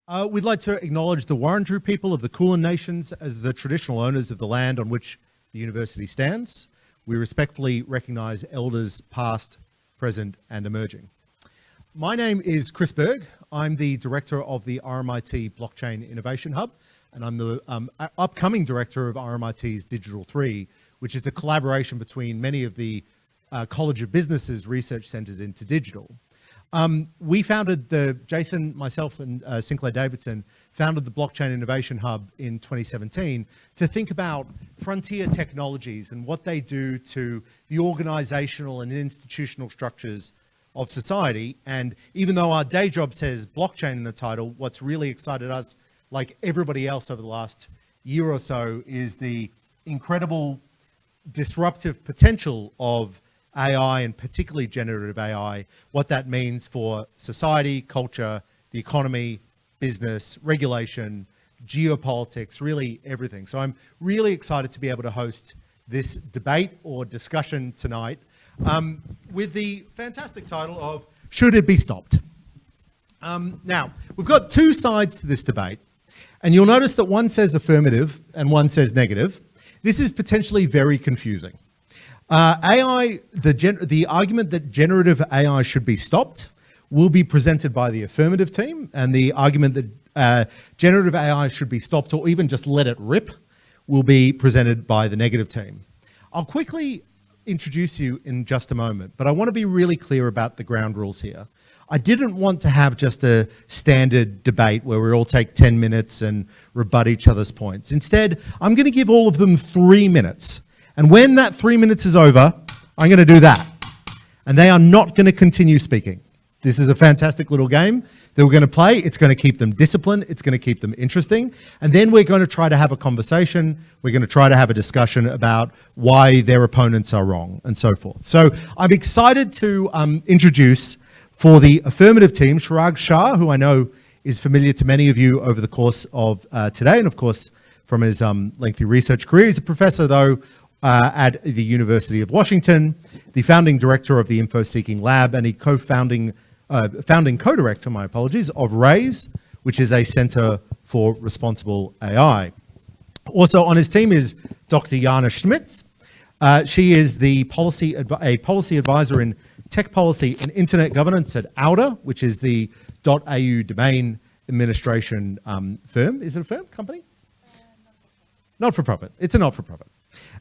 We'd like to acknowledge the Wurundjeri people of the Kulin Nations as the traditional owners of the land on which the university stands. We respectfully recognise elders past, present and emerging. My name is Chris Berg. I'm the director of the RMIT Blockchain Innovation Hub, and I'm the upcoming director of RMIT's Digital 3, which is a collaboration between many of the College of Business's research centres into digital. We founded Jason, myself and Sinclair Davidson founded the Blockchain Innovation Hub in 2017 to think about frontier technologies and what they do to the organizational and institutional structures of society. And even though our day job says blockchain in the title, what's really excited us, like everybody else over the last year or so, is the incredible disruptive potential of AI, and particularly generative AI, what that means for society, culture, the economy, business, regulation, geopolitics, really everything. So I'm really excited to be able to host this debate or discussion tonight with the fantastic title of Should It Be Stopped? Now, we've got two sides to this debate, and you'll notice that one says affirmative and one says negative. This is potentially very confusing. The argument that generative AI should be stopped will be presented by the affirmative team, and the argument that generative AI should be stopped or even just let it rip will be presented by the negative team. I'll quickly introduce you in just a moment, but I want to be really clear about the ground rules here. I didn't want to have just a standard debate where we all take 10 minutes and rebut each other's points. Instead, I'm going to give all of them 3 minutes. And when that 3 minutes is over, I'm going to do that. And they are not going to continue speaking. This is a fantastic little game that we're going to play. It's going to keep them disciplined. It's going to keep them interesting. And then we're going to try to have a conversation. We're going to try to have a discussion about why their opponents are wrong and so forth. So I'm excited to introduce for the affirmative team, Chirag Shah, who I know is familiar to many of you over the course of today, and of course from his lengthy research career. He's a professor, though, at the University of Washington, the founding director of the InfoSeeking Lab, and a founding co-director, my apologies, of RAISE, which is a Center for Responsible AI. Also on his team is Dr. Jana Schmitz. She is a policy advisor in tech policy and internet governance at AUDA, which is the .au domain administration firm. Is it a firm, company? Not-for-profit. It's a not-for-profit.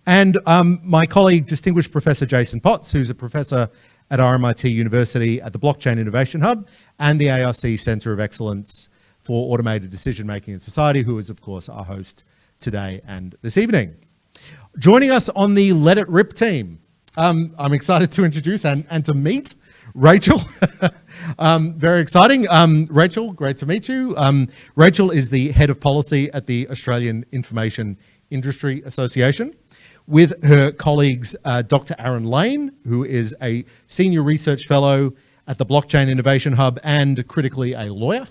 And my colleague, distinguished Professor Jason Potts, who's a professor at RMIT University at the Blockchain Innovation Hub and the ARC Center of Excellence for Automated Decision-Making in Society, who is, of course, our host today and this evening. Joining us on the Let It Rip team, I'm excited to introduce and to meet Rachel. Very exciting. Rachel, great to meet you. Rachel is the head of policy at the Australian Information Industry Association, with her colleagues, Dr. Aaron Lane, who is a senior research fellow at the Blockchain Innovation Hub and critically a lawyer,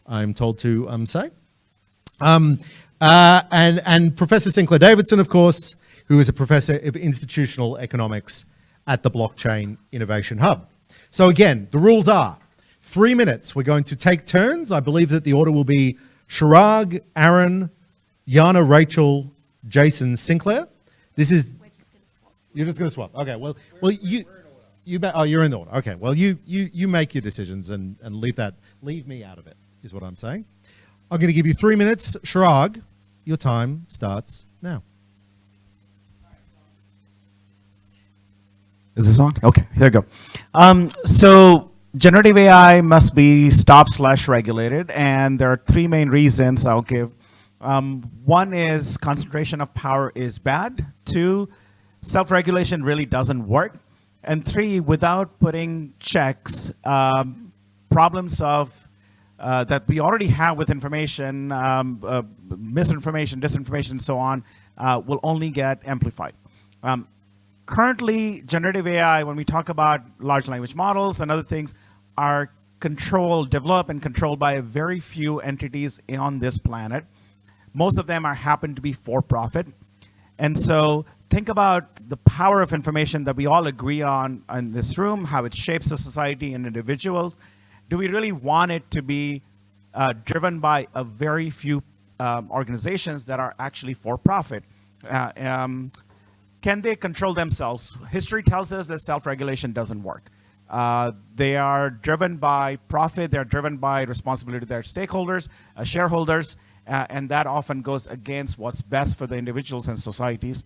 I'm told to say. And Professor Sinclair Davidson, of course, who is a professor of institutional economics at the Blockchain Innovation Hub. So again, the rules are 3 minutes. We're going to take turns. I believe that the order will be Chirag, Aaron, Jana, Rachel, Jason, Sinclair. This is. We're just going to swap. You're just going to swap. Okay. Well, you're in the order. Okay. Well, you make your decisions and leave me out of it, is what I'm saying. I'm going to give you 3 minutes. Chirag, your time starts now. Is this on? Okay, here we go. So generative AI must be stopped/regulated, and there are 3 main reasons I'll give. One is concentration of power is bad. 2, self-regulation really doesn't work. And 3, without putting checks, problems of that we already have with information, misinformation, disinformation, and so on, will only get amplified. Currently, generative AI, when we talk about large language models and other things, are developed and controlled by a very few entities on this planet. Most of them happen to be for-profit. And so think about the power of information that we all agree on in this room, how it shapes the society and individuals. Do we really want it to be driven by a very few organizations that are actually for profit. Can they control themselves? History tells us that self-regulation doesn't work. They are driven by profit, they're driven by responsibility to their stakeholders, shareholders, and that often goes against what's best for the individuals and societies.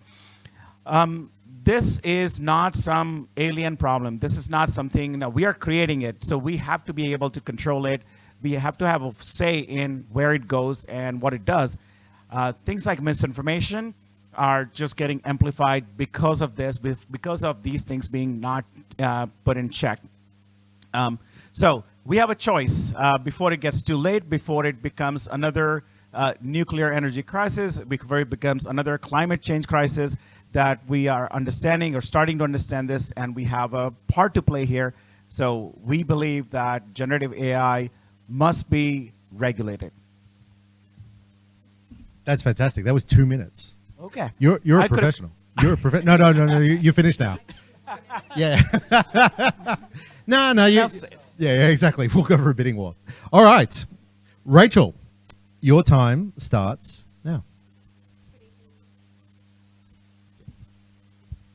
This is not some alien problem. This is not something, no, we are creating it, so we have to be able to control it. We have to have a say in where it goes and what it does. Things like misinformation are just getting amplified because of this, because of these things being not put in check. So we have a choice before it gets too late, before it becomes another nuclear energy crisis, before it becomes another climate change crisis, that we are understanding or starting to understand this, and we have a part to play here. So we believe that generative AI must be regulated. That's fantastic. That was 2 minutes. Okay. You're a professional. You're a professional. No. You finished now. Yeah. No. Yeah, exactly. We'll go for a bidding war. All right. Rachel, your time starts now.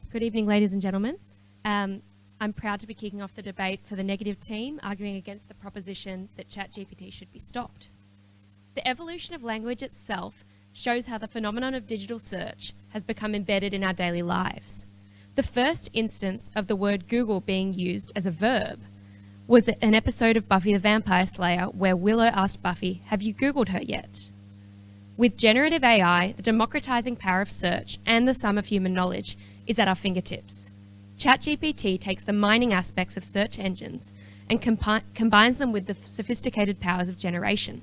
Good evening, ladies and gentlemen. I'm proud to be kicking off the debate for the negative team, arguing against the proposition that ChatGPT should be stopped. The evolution of language itself shows how the phenomenon of digital search has become embedded in our daily lives. The first instance of the word Google being used as a verb was an episode of Buffy the Vampire Slayer where Willow asked Buffy, "Have you Googled her yet?" With generative AI, the democratizing power of search and the sum of human knowledge is at our fingertips. ChatGPT takes the mining aspects of search engines and combines them with the sophisticated powers of generation.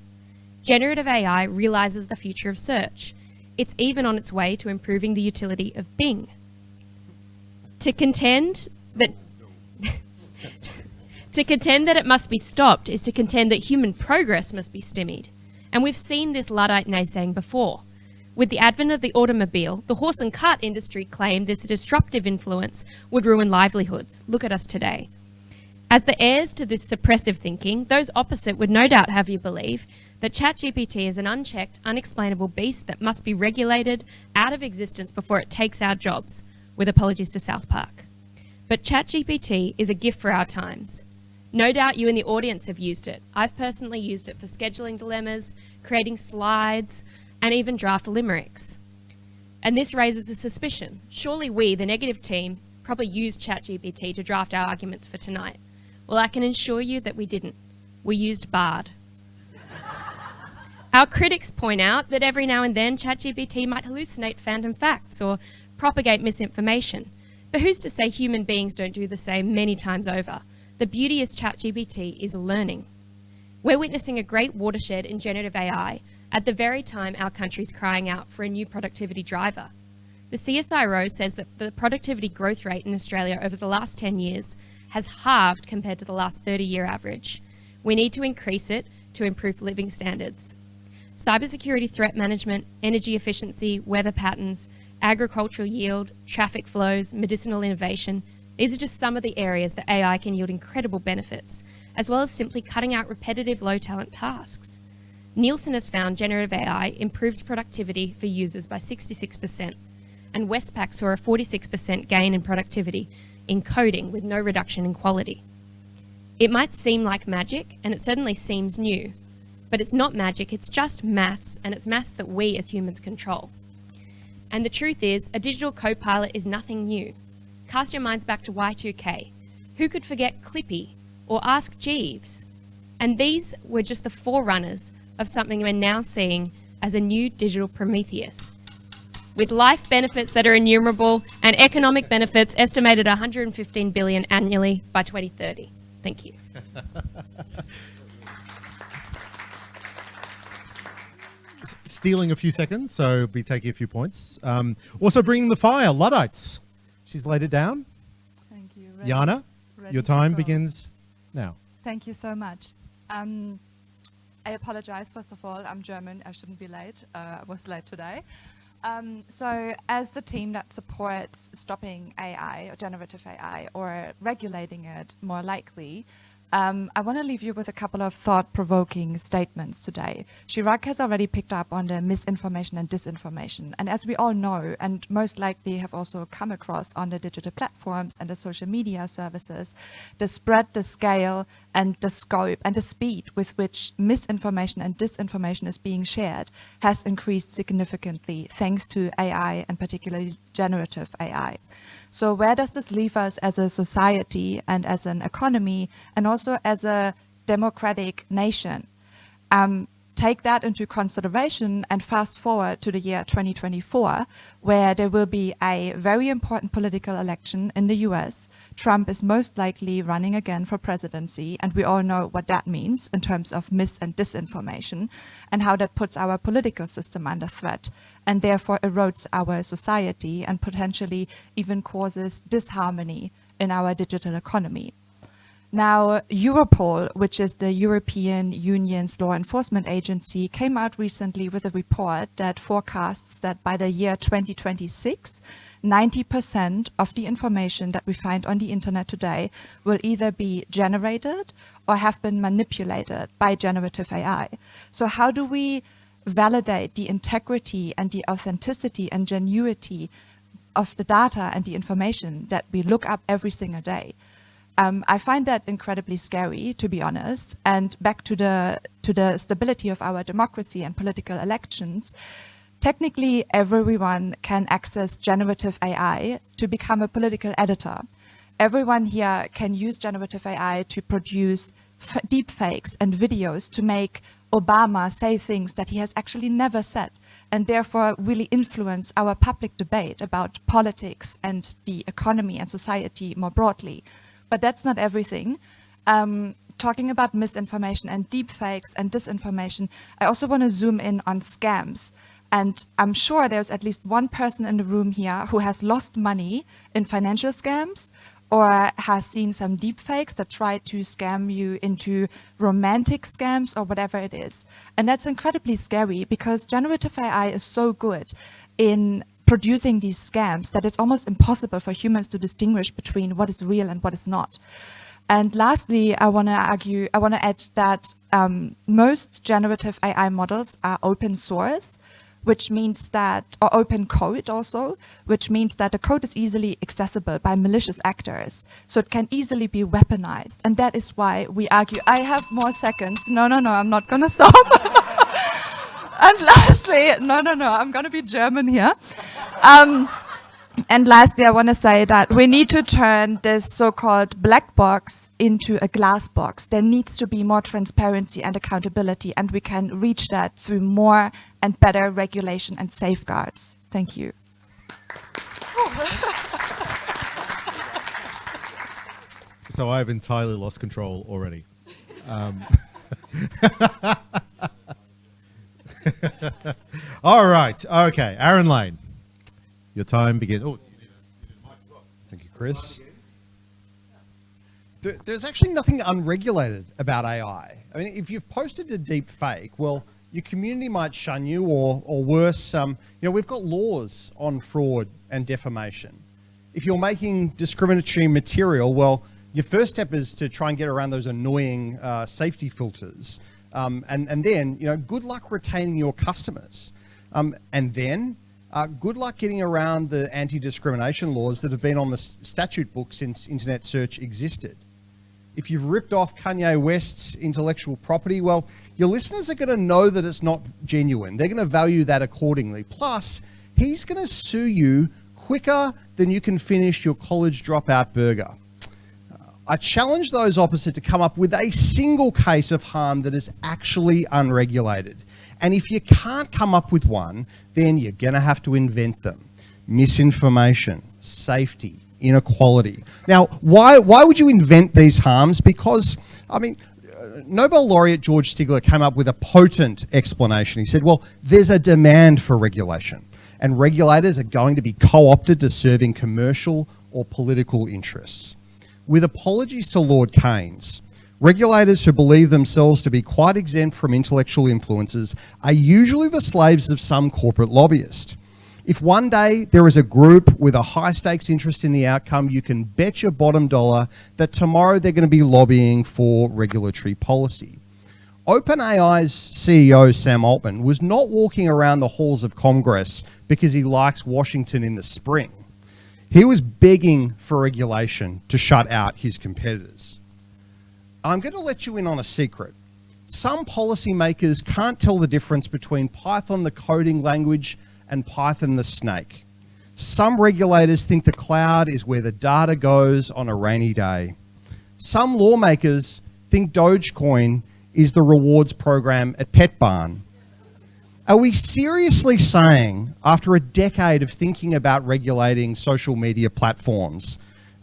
Generative AI realizes the future of search. It's even on its way to improving the utility of Bing. To contend that it must be stopped is to contend that human progress must be stymied. And we've seen this Luddite naysaying before. With the advent of the automobile, the horse and cart industry claimed this disruptive influence would ruin livelihoods. Look at us today. As the heirs to this suppressive thinking, those opposite would no doubt have you believe that ChatGPT is an unchecked, unexplainable beast that must be regulated out of existence before it takes our jobs, with apologies to South Park. But ChatGPT is a gift for our times. No doubt you in the audience have used it. I've personally used it for scheduling dilemmas, creating slides, and even draft limericks. And this raises a suspicion. Surely we, the negative team, probably used ChatGPT to draft our arguments for tonight. Well, I can assure you that we didn't. We used Bard. Our critics point out that every now and then ChatGPT might hallucinate phantom facts or propagate misinformation. But who's to say human beings don't do the same many times over? The beauty is ChatGPT is learning. We're witnessing a great watershed in generative AI at the very time our country's crying out for a new productivity driver. The CSIRO says that the productivity growth rate in Australia over the last 10 years has halved compared to the last 30-year average. We need to increase it to improve living standards. Cybersecurity threat management, energy efficiency, weather patterns, agricultural yield, traffic flows, medicinal innovation, these are just some of the areas that AI can yield incredible benefits, as well as simply cutting out repetitive low-talent tasks. Nielsen has found generative AI improves productivity for users by 66%, and Westpac saw a 46% gain in productivity in coding with no reduction in quality. It might seem like magic, and it certainly seems new, but it's not magic, it's just maths, and it's maths that we as humans control. And the truth is, a digital co-pilot is nothing new. Cast your minds back to Y2K. Who could forget Clippy or Ask Jeeves? And these were just the forerunners of something we're now seeing as a new digital Prometheus, with life benefits that are innumerable and economic benefits estimated at 115 billion annually by 2030. Thank you. Stealing a few seconds, so be taking a few points. Also bringing the fire, Luddites. She's laid it down. Thank you. Jana, your time begins now. Thank you so much. I apologize, first of all, I'm German, I shouldn't be late, I was late today. So as the team that supports stopping AI or generative AI or regulating it more likely, I want to leave you with a couple of thought-provoking statements today. Chirag has already picked up on the misinformation and disinformation. And as we all know, and most likely have also come across on the digital platforms and the social media services, the spread, the scale, and the scope and the speed with which misinformation and disinformation is being shared has increased significantly thanks to AI and particularly generative AI. So where does this leave us as a society and as an economy and also as a democratic nation? Take that into consideration and fast forward to the year 2024, where there will be a very important political election in the US. Trump is most likely running again for presidency, and we all know what that means in terms of mis and disinformation and how that puts our political system under threat and therefore erodes our society and potentially even causes disharmony in our digital economy. Now, Europol, which is the European Union's law enforcement agency, came out recently with a report that forecasts that by the year 2026, 90% of the information that we find on the internet today will either be generated or have been manipulated by generative AI. So how do we validate the integrity and the authenticity and genuity of the data and the information that we look up every single day? I find that incredibly scary, to be honest. And back to the stability of our democracy and political elections, technically everyone can access generative AI to become a political editor. Everyone here can use generative AI to produce deepfakes and videos to make Obama say things that he has actually never said, and therefore really influence our public debate about politics and the economy and society more broadly. But that's not everything. Talking about misinformation and deepfakes and disinformation, I also want to zoom in on scams. And I'm sure there's at least one person in the room here who has lost money in financial scams or has seen some deepfakes that try to scam you into romantic scams or whatever it is. And that's incredibly scary because generative AI is so good in producing these scams that it's almost impossible for humans to distinguish between what is real and what is not. And lastly, I want to add that most generative AI models are open source, which means that, or open code also, which means that the code is easily accessible by malicious actors. So it can easily be weaponized. And that is why we argue, I have more seconds. No, I'm not going to stop. And lastly, no, I'm going to be German here. And lastly, I want to say that we need to turn this so-called black box into a glass box. There needs to be more transparency and accountability, and we can reach that through more and better regulation and safeguards. Thank you. So I've entirely lost control already. All right. Okay. Aaron Lane, your time begins. Oh, thank you, Chris. There's actually nothing unregulated about AI. I mean, if you've posted a deep fake, well, your community might shun you, or worse, we've got laws on fraud and defamation. If you're making discriminatory material, well, your first step is to try and get around those annoying safety filters. And then, good luck retaining your customers. And then, good luck getting around the anti-discrimination laws that have been on the statute book since internet search existed. If you've ripped off Kanye West's intellectual property, well, your listeners are going to know that it's not genuine. They're going to value that accordingly. Plus, he's going to sue you quicker than you can finish your college dropout burger. I challenge those opposite to come up with a single case of harm that is actually unregulated. And if you can't come up with one, then you're going to have to invent them. Misinformation, safety, inequality. Now, why would you invent these harms? Because, Nobel laureate George Stigler came up with a potent explanation. He said, well, there's a demand for regulation, and regulators are going to be co-opted to serving commercial or political interests. With apologies to Lord Keynes, regulators who believe themselves to be quite exempt from intellectual influences are usually the slaves of some corporate lobbyist. If one day there is a group with a high stakes interest in the outcome, you can bet your bottom dollar that tomorrow they're going to be lobbying for regulatory policy. OpenAI's CEO, Sam Altman, was not walking around the halls of Congress because he likes Washington in the spring. He was begging for regulation to shut out his competitors. I'm going to let you in on a secret. Some policymakers can't tell the difference between Python, the coding language, and Python, the snake. Some regulators think the cloud is where the data goes on a rainy day. Some lawmakers think Dogecoin is the rewards program at Pet Barn. Are we seriously saying, after a decade of thinking about regulating social media platforms,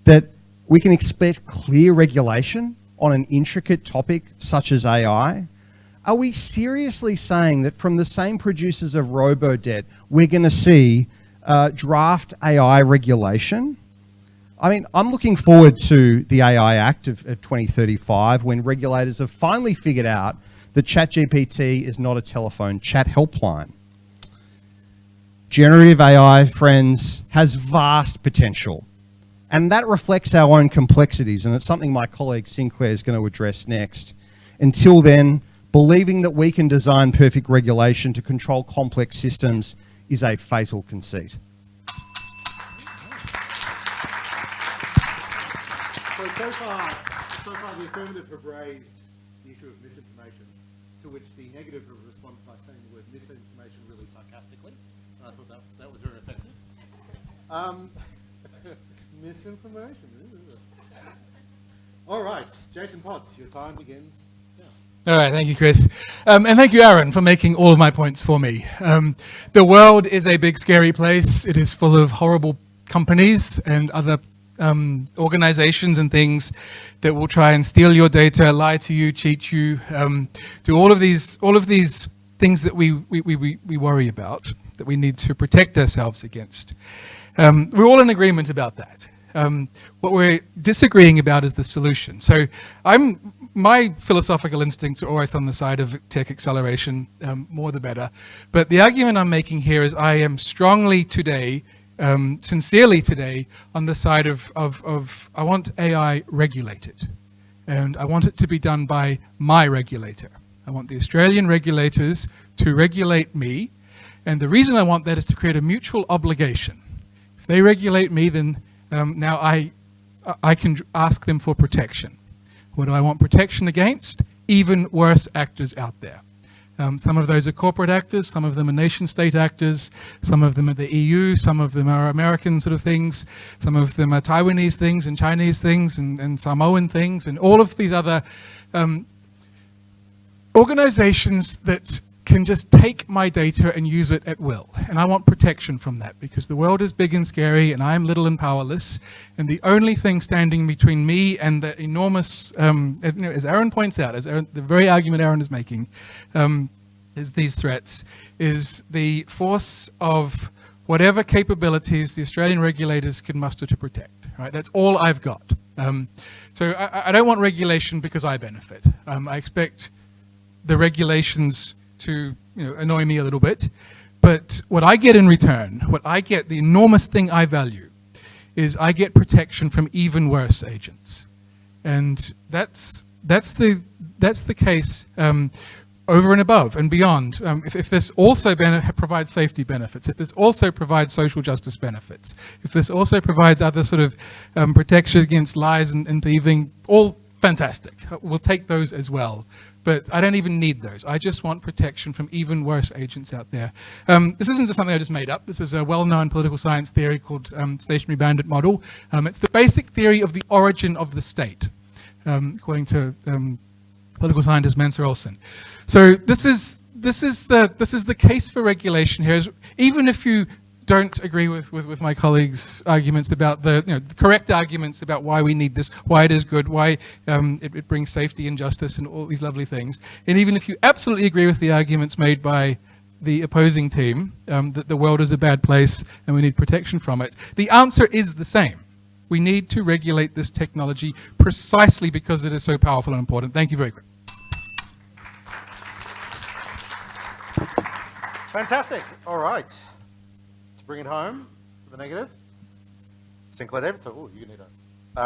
that we can expect clear regulation on an intricate topic such as AI? Are we seriously saying that from the same producers of robo-debt, we're going to see draft AI regulation? I mean, I'm looking forward to the AI Act of 2035 when regulators have finally figured out that ChatGPT is not a telephone chat helpline. Generative AI, friends, has vast potential. And that reflects our own complexities, and it's something my colleague Sinclair is going to address next. Until then, believing that we can design perfect regulation to control complex systems is a fatal conceit. So far, the affirmative have raised the issue of misinformation, to which the negative have responded by saying the word misinformation really sarcastically. I thought that was very effective. Misinformation. All right, Jason Potts, your time begins. All right, thank you, Chris. And thank you, Aaron, for making all of my points for me. The world is a big, scary place. It is full of horrible companies and other organizations and things that will try and steal your data, lie to you, cheat you, do all of these things that we worry about, that we need to protect ourselves against. We're all in agreement about that. What we're disagreeing about is the solution. So my philosophical instincts are always on the side of tech acceleration, more the better. But the argument I'm making here is I am strongly today, sincerely today, on the side of I want AI regulated. And I want it to be done by my regulator. I want the Australian regulators to regulate me. And the reason I want that is to create a mutual obligation. If they regulate me, then now I can ask them for protection. What do I want protection against? Even worse actors out there. Some of those are corporate actors, some of them are nation state actors, some of them are the EU, some of them are American sort of things, some of them are Taiwanese things and Chinese things and Samoan things and all of these other organizations that can just take my data and use it at will. And I want protection from that because the world is big and scary and I'm little and powerless. And the only thing standing between me and the enormous, as Aaron points out, the very argument Aaron is making, is these threats, is the force of whatever capabilities the Australian regulators can muster to protect. Right? That's all I've got. So I don't want regulation because I benefit. I expect the regulations to annoy me a little bit, but what I get in return, the enormous thing I value, is I get protection from even worse agents, and that's the case over and above and beyond. If this also provides safety benefits, if this also provides social justice benefits, if this also provides other sort of protection against lies and thieving, all fantastic. We'll take those as well. But I don't even need those. I just want protection from even worse agents out there. This isn't just something I just made up. This is a well-known political science theory called stationary bandit model. It's the basic theory of the origin of the state, according to political scientist Mansur Olson. So this is the case for regulation here. Even if you don't agree with my colleagues' arguments about the correct arguments about why we need this, why it is good, why it brings safety and justice and all these lovely things. And even if you absolutely agree with the arguments made by the opposing team, that the world is a bad place and we need protection from it, the answer is the same. We need to regulate this technology precisely because it is so powerful and important. Thank you very much. Fantastic. All right. bring it home for the negative. Sinclair David, so you need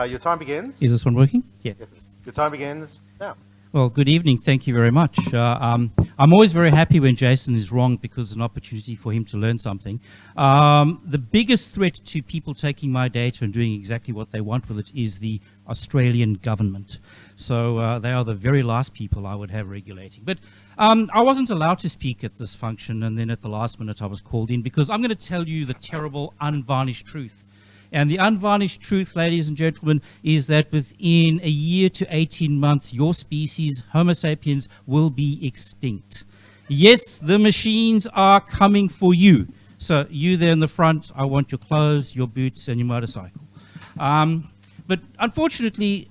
your time begins. Is this one working? Yeah. Yes, your time begins now. Well, good evening. Thank you very much. I'm always very happy when Jason is wrong because it's an opportunity for him to learn something. The biggest threat to people taking my data and doing exactly what they want with it is the Australian government. So they are the very last people I would have regulating. But I wasn't allowed to speak at this function, and then at the last minute I was called in because I'm going to tell you the terrible, unvarnished truth. And the unvarnished truth, ladies and gentlemen, is that within a year to 18 months, your species, Homo sapiens, will be extinct. Yes, the machines are coming for you. So you there in the front, I want your clothes, your boots, and your motorcycle. But unfortunately,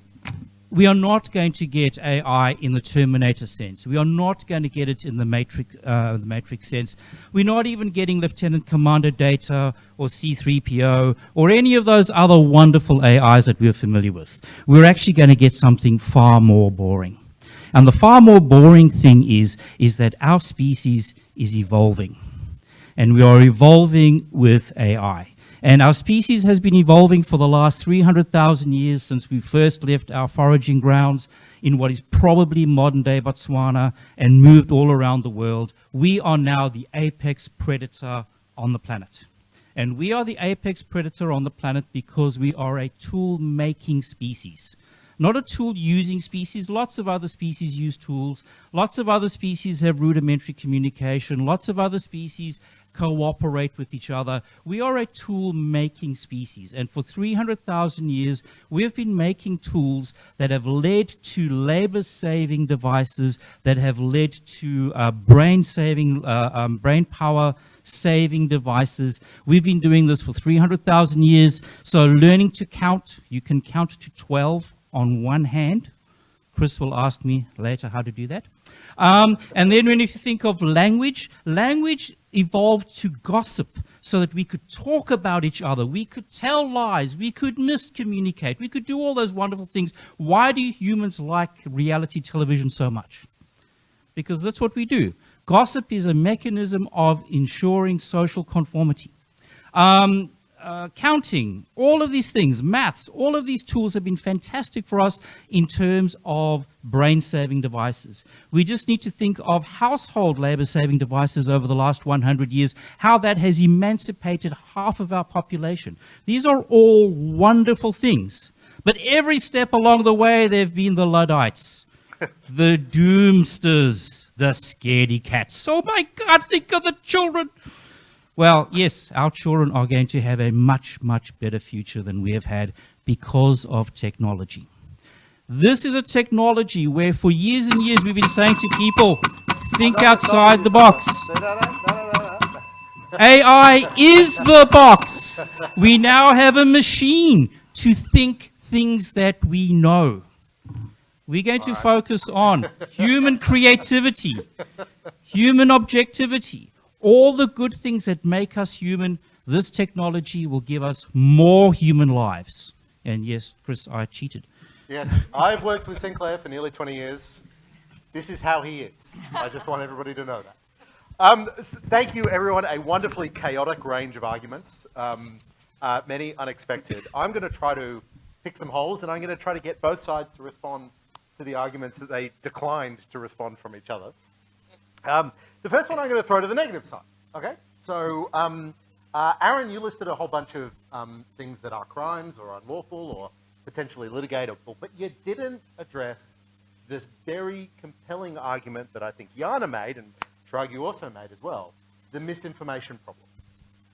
we are not going to get AI in the Terminator sense. We are not going to get it in the Matrix sense. We're not even getting Lieutenant Commander data or C-3PO or any of those other wonderful AIs that we're familiar with. We're actually going to get something far more boring. And the far more boring thing is that our species is evolving. And we are evolving with AI. And our species has been evolving for the last 300,000 years since we first left our foraging grounds in what is probably modern-day Botswana and moved all around the world. We are now the apex predator on the planet. And we are the apex predator on the planet because we are a tool-making species. Not a tool-using species. Lots of other species use tools. Lots of other species have rudimentary communication. Lots of other species cooperate with each other. We are a tool-making species, and for 300,000 years, we have been making tools that have led to labor-saving devices, that have led to brain-saving, brain power-saving devices. We've been doing this for 300,000 years, so learning to count, you can count to 12 on one hand. Chris will ask me later how to do that. And then when you think of language, language evolved to gossip so that we could talk about each other. We could tell lies. We could miscommunicate. We could do all those wonderful things. Why do humans like reality television so much? Because that's what we do. Gossip is a mechanism of ensuring social conformity. Counting, all of these things, maths, all of these tools have been fantastic for us in terms of brain-saving devices. We just need to think of household labor-saving devices over the last 100 years, how that has emancipated half of our population. These are all wonderful things. But every step along the way, there have been the Luddites, the doomsters, the scaredy cats. Oh my God, think of the children. Well, yes, our children are going to have a much, much better future than we have had because of technology. This is a technology where for years and years we've been saying to people, think outside the box. AI is the box. We now have a machine to think things that we know. We're going to focus on human creativity, human objectivity, all the good things that make us human. This technology will give us more human lives. And yes, Chris, I cheated. Yes, I've worked with Sinclair for nearly 20 years. This is how he is. I just want everybody to know that. Thank you, everyone. A wonderfully chaotic range of arguments, many unexpected. I'm going to try to pick some holes, and I'm going to try to get both sides to respond to the arguments that they declined to respond from each other. The first one I'm going to throw to the negative side, okay? So, Aaron, you listed a whole bunch of things that are crimes or unlawful or potentially litigatable, but you didn't address this very compelling argument that I think Jana made, and Chirag, you also made as well, the misinformation problem.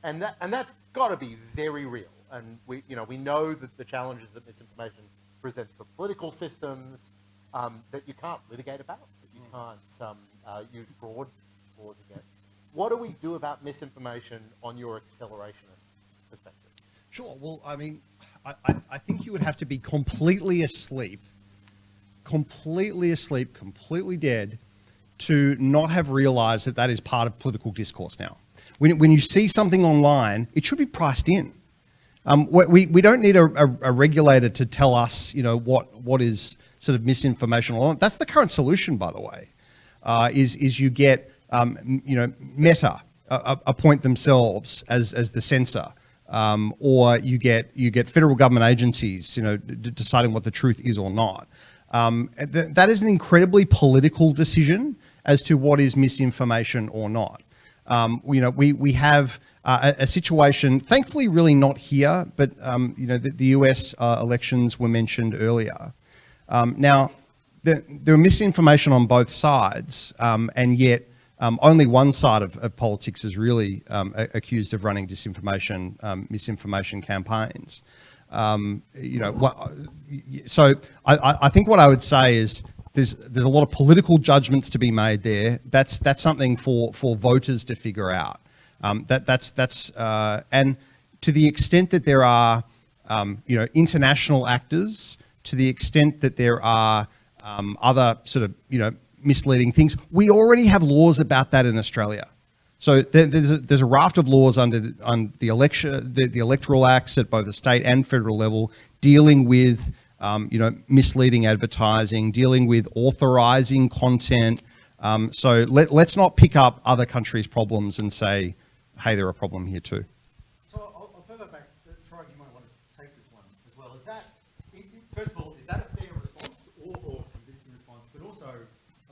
And that's got to be very real. And we know that the challenges that misinformation presents for political systems, that you can't litigate about, that you can't use fraud laws against. What do we do about misinformation on your accelerationist perspective? Sure. Well, I mean, I think you would have to be completely asleep, completely dead, to not have realized that that is part of political discourse now. When you see something online, it should be priced in. We don't need a regulator to tell us, what is sort of misinformation. That's the current solution, by the way, is you get, Meta appoint themselves as the censor, or you get federal government agencies, deciding what the truth is or not. That is an incredibly political decision as to what is misinformation or not. We have a situation, thankfully really not here, but the US elections were mentioned earlier. Now, there are misinformation on both sides, and yet only one side of politics is really accused of running disinformation, misinformation campaigns. So I think what I would say is there's a lot of political judgments to be made there. That's something for voters to figure out. And to the extent that there are international actors, to the extent that there are other sort of misleading things, we already have laws about that in Australia. So there's a raft of laws on the electoral acts at both the state and federal level dealing with misleading advertising, dealing with authorizing content. So let's not pick up other countries' problems and say, hey, they're a problem here too. So I'll throw that back. Chirag, you might want to take this one as well. First of all, is that a fair response or convincing response? But also,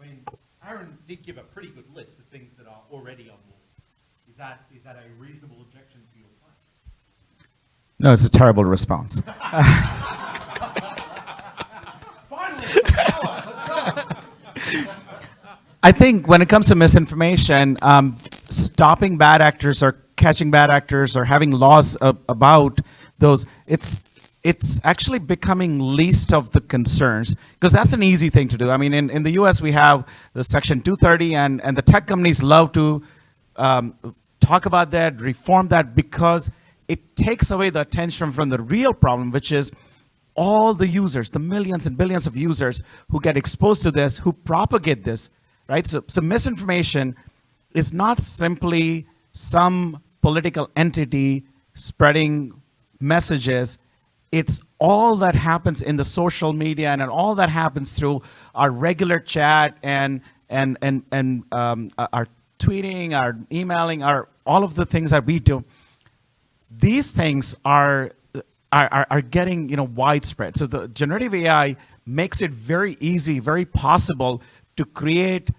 I mean, Aaron did give a pretty good list of things that are already on board. Is that a reasonable objection to your claim? No, it's a terrible response. Finally, some power. Let's go. I think when it comes to misinformation, stopping bad actors or catching bad actors or having laws about those, it's actually becoming least of the concerns, because that's an easy thing to do. I mean, in the US, we have the Section 230, and the tech companies love to talk about that, reform that, because it takes away the attention from the real problem, which is all the users, the millions and billions of users who get exposed to this, who propagate this, right? So misinformation is not simply some political entity spreading messages. It's all that happens in the social media and all that happens through our regular chat and our tweeting, our emailing, all of the things that we do. These things are getting widespread. So the generative AI makes it very easy, very possible to create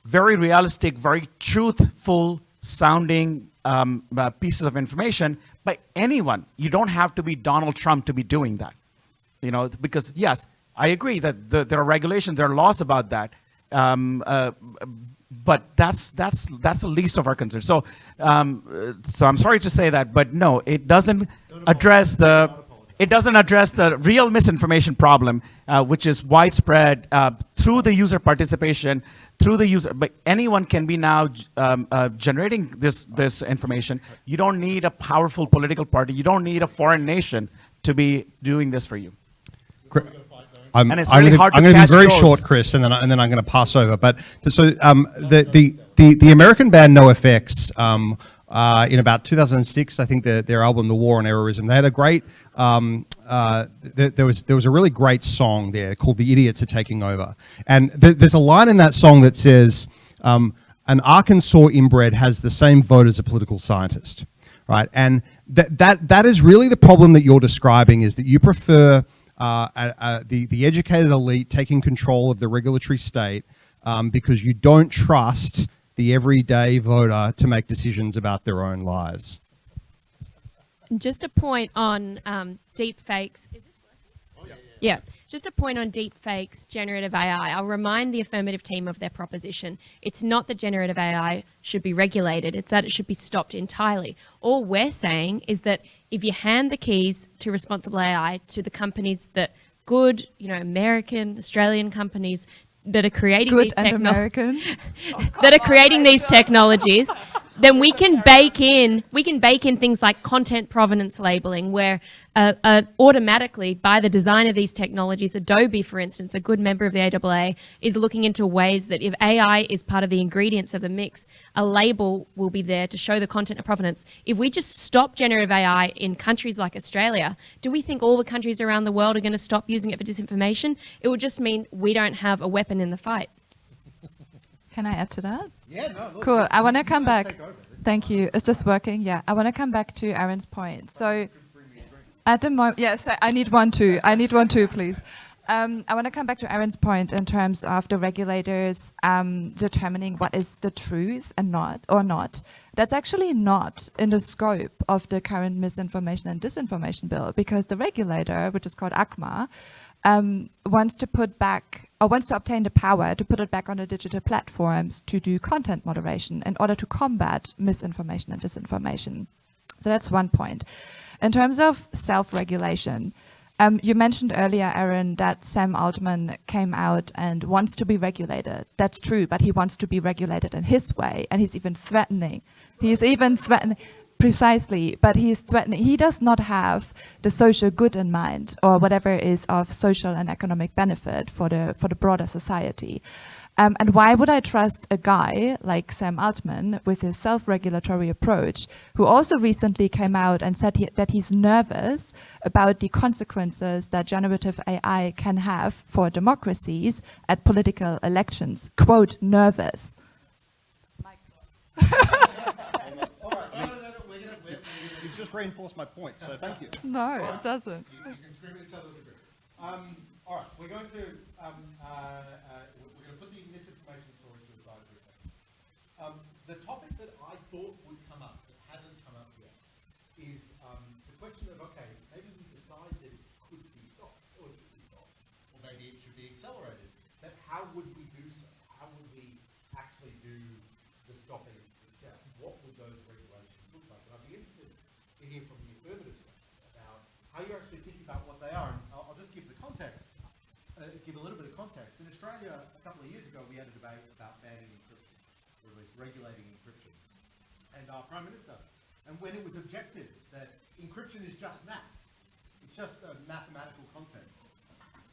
very realistic, very truthful sounding pieces of information by anyone. You don't have to be Donald Trump to be doing that, because yes, I agree that there are regulations, there are laws about that, but that's the least of our concerns. So I'm sorry to say that, but no, it doesn't address the real misinformation problem, which is widespread through the user participation, but anyone can be now generating this information. You don't need a powerful political party. You don't need a foreign nation to be doing this for you. I'm going to be very short, Chris, and then I'm going to pass over. But so the American band NoFX, in about 2006, I think their album The War on Errorism, they had a great there was a really great song there called The Idiots Are Taking Over, and there's a line in that song that says an Arkansas inbred has the same vote as a political scientist, right? And that is really the problem that you're describing, is that you prefer the educated elite taking control of the regulatory state because you don't trust the everyday voter to make decisions about their own lives. Just a point on deep fakes. Is this working? Oh, yeah. Just a point on deep fakes, generative AI. I'll remind the Affirmative team of their proposition. It's not that generative AI should be regulated, it's that it should be stopped entirely. All we're saying is that if you hand the keys to responsible AI to the companies that good, American, Australian companies that are creating these technologies, then we can bake in things like content provenance labeling, where automatically, by the design of these technologies, Adobe, for instance, a good member of the AAA, is looking into ways that if AI is part of the ingredients of the mix, a label will be there to show the content of provenance. If we just stop generative AI in countries like Australia, do we think all the countries around the world are going to stop using it for disinformation? It would just mean we don't have a weapon in the fight. Can I add to that? Yeah, no, look, cool. I want to come back. Thank you. Is this working? Yeah. I want to come back to Aaron's point. So at the moment, yes, I need one too. I need one too, please. I want to come back to Aaron's point in terms of the regulators determining what is the truth and not. That's actually not in the scope of the current misinformation and disinformation bill, because the regulator, which is called ACMA, wants to obtain the power to put it back on the digital platforms to do content moderation in order to combat misinformation and disinformation. So that's one point. In terms of self-regulation, you mentioned earlier, Aaron, that Sam Altman came out and wants to be regulated. That's true, but he wants to be regulated in his way, and he's even threatening. Precisely, but he's threatening. He does not have the social good in mind, or whatever is of social and economic benefit for the broader society. And why would I trust a guy like Sam Altman with his self-regulatory approach, who also recently came out and said that he's nervous about the consequences that generative AI can have for democracies at political elections? Quote, nervous. You just reinforced my point, so thank you. No, it doesn't. You can scream at each other's agree. All right, we're going to put the misinformation story to the side for a second. The topic that I thought would come up, that hasn't come up yet, is the question of, okay, maybe we decide that it could be stopped, or it should be stopped, or maybe it should be accelerated. But how would we do so? How would we actually do the stopping itself? What would those regulations look like? And I'd be interested to hear from the affirmative side about how you're actually thinking about what they are. And I'll just give the context. Give a little bit of context. In Australia, a couple of years ago, we had a debate about banning encryption, or at least regulating encryption. And our Prime Minister, and when it was objected that encryption is just math, it's just a mathematical concept,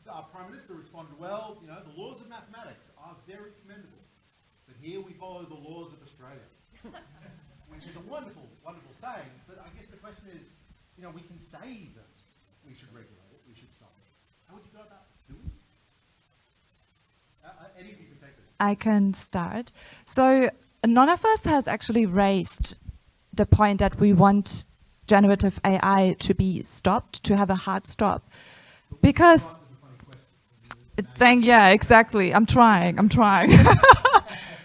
our Prime Minister responded, well, you know, the laws of mathematics are very commendable, but here we follow the laws of Australia, which is a wonderful, wonderful saying. But I guess the question is, you know, we can say that we should regulate it, we should stop it. How would you go about doing it? Any of you can take this. I can start. So none of us has actually raised the point that we want generative AI to be stopped, to have a hard stop. Because, yeah, exactly. I'm trying.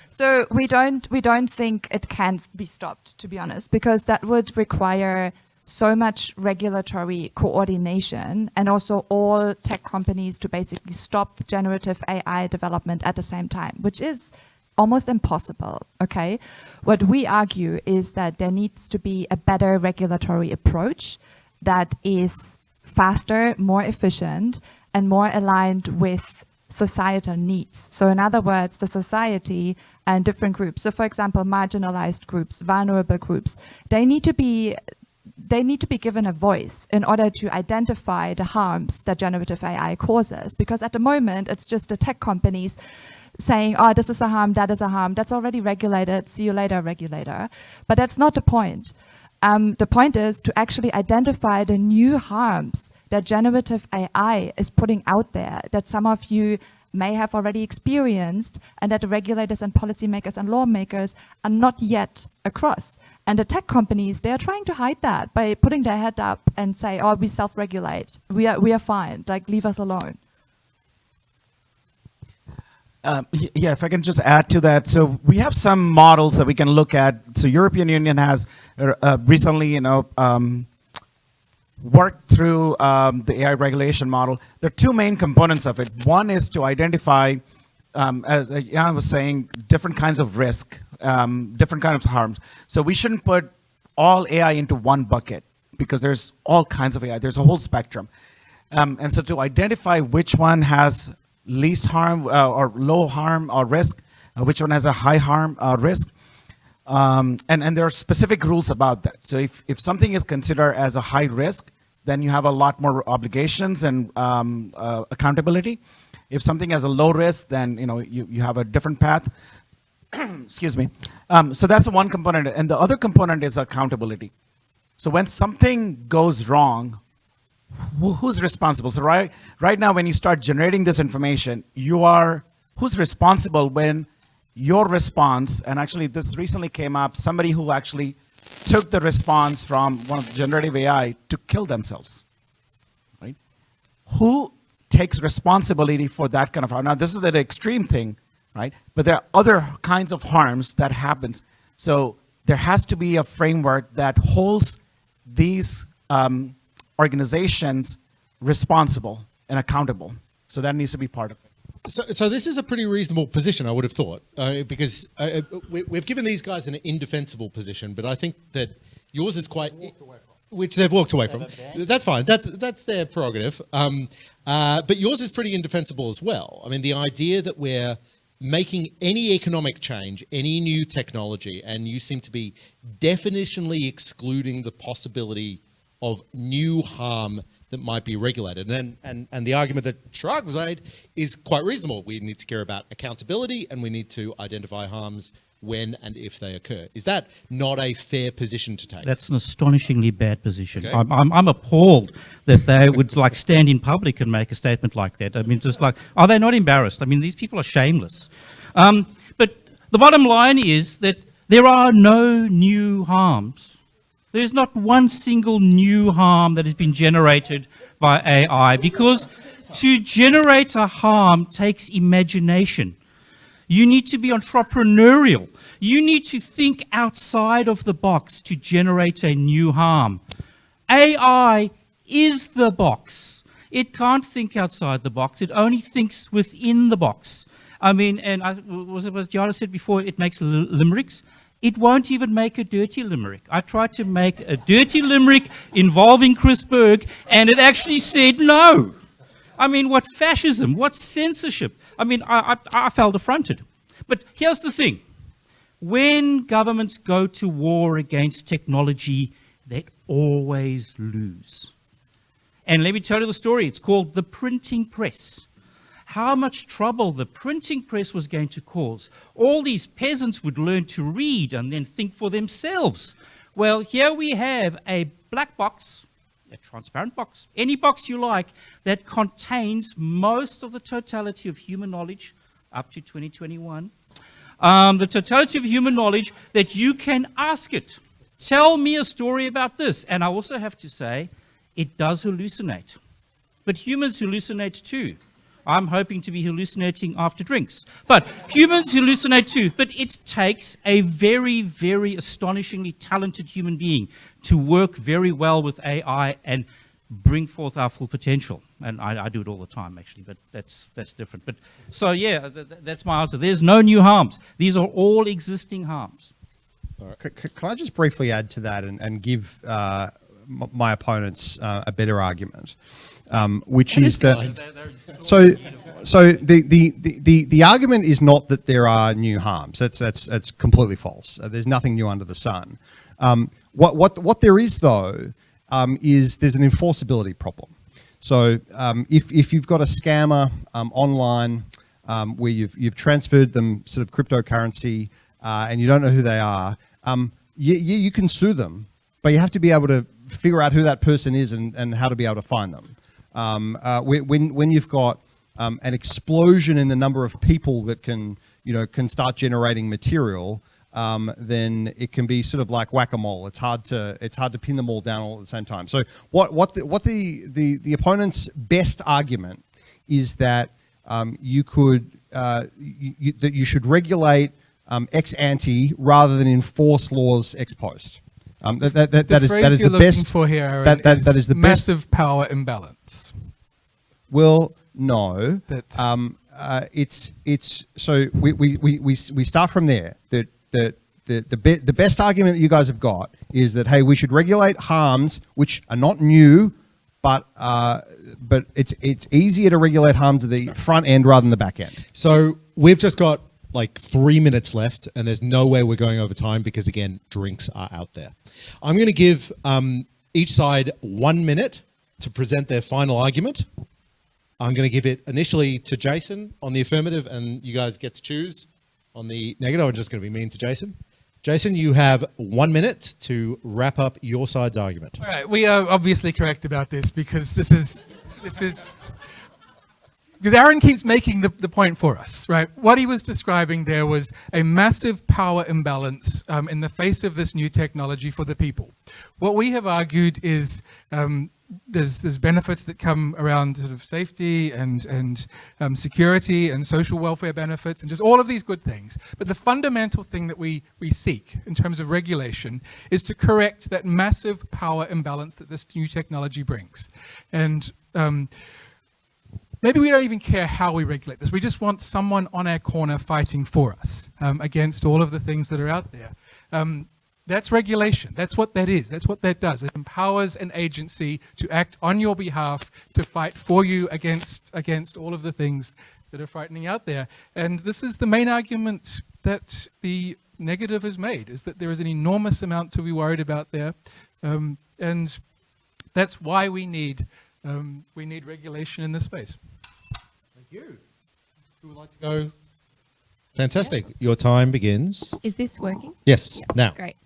So we don't think it can be stopped, to be honest, because that would require so much regulatory coordination, and also all tech companies to basically stop generative AI development at the same time, which is almost impossible, okay? What we argue is that there needs to be a better regulatory approach that is faster, more efficient, and more aligned with societal needs. So in other words, the society and different groups, so for example, marginalized groups, vulnerable groups, they need to be given a voice in order to identify the harms that generative AI causes. Because at the moment, it's just the tech companies saying, oh, this is a harm, that is a harm, that's already regulated, see you later, regulator. But that's not the point. The point is to actually identify the new harms that generative AI is putting out there, that some of you may have already experienced, and that the regulators and policymakers and lawmakers are not yet across. And the tech companies, they are trying to hide that by putting their head up and say, oh, we self-regulate, we are fine, like leave us alone. Yeah, if I can just add to that. So we have some models that we can look at. So European Union has recently, worked through the AI regulation model. There are two main components of it. One is to identify, as Jana was saying, different kinds of risk, different kinds of harms. So we shouldn't put all AI into one bucket, because there's all kinds of AI. There's a whole spectrum. And so to identify which one has least harm or low harm or risk, which one has a high harm risk, and there are specific rules about that. So if something is considered as a high risk, then you have a lot more obligations and accountability. If something has a low risk, then you have a different path. Excuse me. So that's one component, and the other component is accountability. So when something goes wrong, who's responsible? So right now, when you start generating this information, who's responsible when your response, and actually this recently came up, somebody who actually took the response from one of the generative AI to kill themselves, right? Who takes responsibility for that kind of harm? Now, this is an extreme thing, right? But there are other kinds of harms that happens. So there has to be a framework that holds these organizations responsible and accountable. So that needs to be part of it. So this is a pretty reasonable position, I would have thought, because we've given these guys an indefensible position, but I think that yours is quite, which they've walked away from. That's fine. That's their prerogative. But yours is pretty indefensible as well. I mean, the idea that we're making any economic change, any new technology, and you seem to be definitionally excluding the possibility of new harm that might be regulated. And the argument that Chirag made is quite reasonable. We need to care about accountability and we need to identify harms when and if they occur. Is that not a fair position to take? That's an astonishingly bad position. Okay. I'm appalled that they would like stand in public and make a statement like that. I mean, just like, are they not embarrassed? I mean, these people are shameless. But the bottom line is that there are no new harms. There's not one single new harm that has been generated by AI, because to generate a harm takes imagination. You need to be entrepreneurial. You need to think outside of the box to generate a new harm. AI is the box. It can't think outside the box. It only thinks within the box. I mean, and was it what Jana said before, it makes limericks? It won't even make a dirty limerick. I tried to make a dirty limerick involving Chris Berg, and it actually said no. I mean, what fascism, what censorship. I mean, I felt affronted. But here's the thing. When governments go to war against technology, they always lose. And let me tell you the story. It's called the printing press. How much trouble the printing press was going to cause. All these peasants would learn to read and then think for themselves. Well, here we have a black box, a transparent box, any box you like, that contains most of the totality of human knowledge up to 2021. The totality of human knowledge that you can ask it. Tell me a story about this. And I also have to say, it does hallucinate. But humans hallucinate too. I'm hoping to be hallucinating after drinks. But humans hallucinate too. But it takes a very, very astonishingly talented human being to work very well with AI and bring forth our full potential. And I do it all the time, actually, but that's different. But so, yeah, that's my answer. There's no new harms. These are all existing harms. All right. Can I just briefly add to that and give my opponents a better argument, which is that so the argument is not that there are new harms. That's completely false. There's nothing new under the sun. What there is though is there's an enforceability problem. So if you've got a scammer online where you've transferred them sort of cryptocurrency and you don't know who they are, you can sue them, but you have to be able to figure out who that person is and how to be able to find them. When you've got an explosion in the number of people that can start generating material, then it can be sort of like whack-a-mole. It's hard to pin them all down all at the same time. So what the opponent's best argument is that that you should regulate ex ante rather than enforce laws ex post. That is the best for here. That is the massive power imbalance. Well, no. It's so we start from there. The best argument that you guys have got is that, hey, we should regulate harms which are not new, but it's easier to regulate harms at the front end rather than the back end. So we've just got like 3 minutes left, and there's no way we're going over time because, again, drinks are out there. I'm going to give each side 1 minute to present their final argument. I'm going to give it initially to Jason on the affirmative, and you guys get to choose on the negative. I'm just going to be mean to Jason. Jason, you have 1 minute to wrap up your side's argument. All right, we are obviously correct about this because this is because Aaron keeps making the point for us, right? What he was describing there was a massive power imbalance in the face of this new technology for the people. What we have argued is there's benefits that come around sort of safety and security and social welfare benefits and just all of these good things. But the fundamental thing that we seek in terms of regulation is to correct that massive power imbalance that this new technology brings. And maybe we don't even care how we regulate this. We just want someone on our corner fighting for us against all of the things that are out there. That's regulation. That's what that is. That's what that does. It empowers an agency to act on your behalf to fight for you against all of the things that are frightening out there. And this is the main argument that the negative has made, is that there is an enormous amount to be worried about there. And that's why we need regulation in this space. Thank you. Who would like to go? Fantastic. Your time begins. Is this working? Yes, now. Great.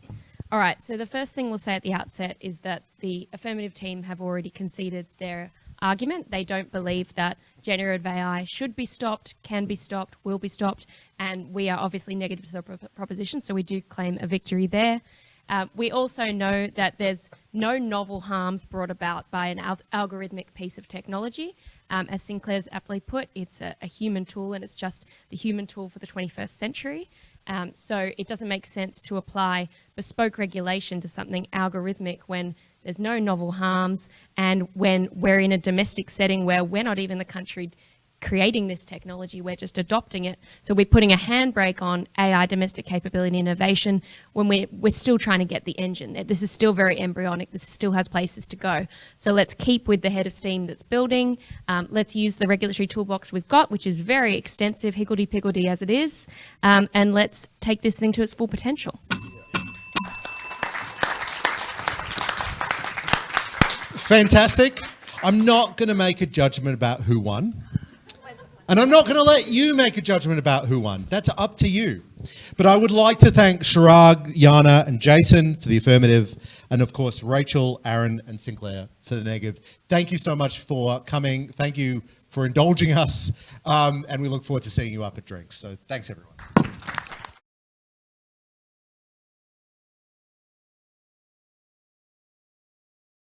All right, so the first thing we'll say at the outset is that the Affirmative team have already conceded their argument. They don't believe that generative AI should be stopped, can be stopped, will be stopped, and we are obviously negative to the proposition, so we do claim a victory there. We also know that there's no novel harms brought about by an algorithmic piece of technology. As Sinclair's aptly put, it's a human tool, and it's just the human tool for the 21st century. So it doesn't make sense to apply bespoke regulation to something algorithmic when there's no novel harms and when we're in a domestic setting where we're not even the country creating this technology, we're just adopting it. So we're putting a handbrake on AI domestic capability innovation when we're still trying to get the engine. This is still very embryonic. This still has places to go. So let's keep with the head of steam that's building. Let's use the regulatory toolbox we've got, which is very extensive, higgledy-piggledy as it is, and let's take this thing to its full potential. Fantastic. I'm not going to make a judgment about who won. And I'm not going to let you make a judgment about who won. That's up to you. But I would like to thank Chirag, Jana, and Jason for the affirmative, and of course, Rachel, Aaron, and Sinclair for the negative. Thank you so much for coming. Thank you for indulging us. And we look forward to seeing you up at drinks. So thanks, everyone.